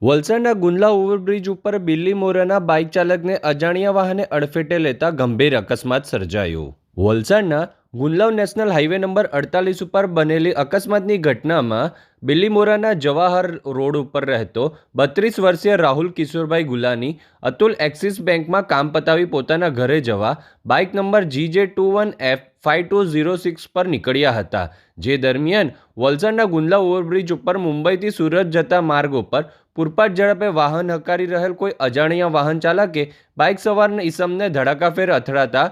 વલસાડના ગુંદલા ઓવરબ્રિજ ઉપર બિલ્લીમોરાના બાઇક ચાલકને અજાણ્યા વાહને અડફેટે લેતા ગંભીર અકસ્માત સર્જાયો. વલસાડના ગુંદલાવ નેશનલ હાઈવે નંબર 48 ઉપર બનેલી અકસ્માતની ઘટનામાં બિલ્લીમોરાના જવાહર રોડ ઉપર રહેતો 32 વર્ષીય રાહુલ કિશોરભાઈ ગુલાની અતુલ એક્સિસ બેંકમાં કામ પતાવી પોતાના ઘરે જવા બાઇક નંબર GJ21F5206 પર નીકળ્યા હતા. જે દરમિયાન વલસાડના ગુંદલા ઓવરબ્રિજ ઉપર મુંબઈથી સુરત જતા માર્ગ ઉપર પૂરપાટ ઝડપે વાહન હંકારી રહેલ કોઈ અજાણ્યા વાહન ચાલકે બાઇક સવાર ઈસમને ધડાકાફેર અથડાતા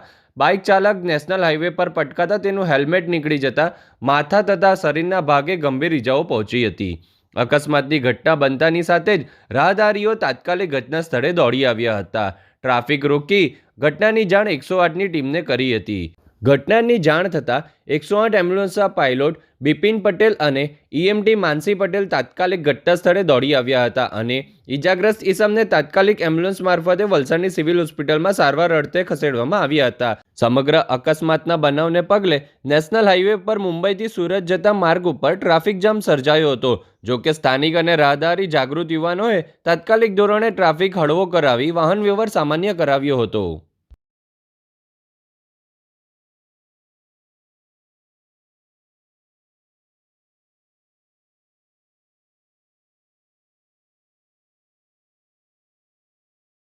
બાઇક ચાલક નેશનલ હાઈવે પર પટકાતા તેનું હેલ્મેટ નીકળી જતા માથા તથા શરીરના ભાગે ગંભીર ઇજાઓ પહોંચી હતી. અકસ્માતની ઘટના બનતાની સાથે જ રાહદારીઓ તાત્કાલિક ઘટના સ્થળે દોડી આવ્યા હતા. ટ્રાફિક રોકી ઘટનાની જાણ 108ની ટીમને કરી હતી. ઘટનાની જાણ થતાં 108 એમ્બ્યુલન્સના પાયલોટ બિપિન પટેલ અને ઈએમટી માનસી પટેલ તાત્કાલિક ઘટના સ્થળે દોડી આવ્યા હતા અને ઇજાગ્રસ્ત ઈસમને તાત્કાલિક એમ્બ્યુલન્સ મારફતે વલસાડની સિવિલ હોસ્પિટલમાં સારવાર અર્થે ખસેડવામાં આવ્યા હતા. સમગ્ર અકસ્માતના બનાવને પગલે નેશનલ હાઈવે પર મુંબઈથી સુરત જતા માર્ગ ઉપર ટ્રાફિક જામ સર્જાયો હતો. જોકે સ્થાનિક અને રાહદારી જાગૃત યુવાનોએ તાત્કાલિક ધોરણે ટ્રાફિક હળવો કરાવી વાહન વ્યવહાર સામાન્ય કરાવ્યો હતો.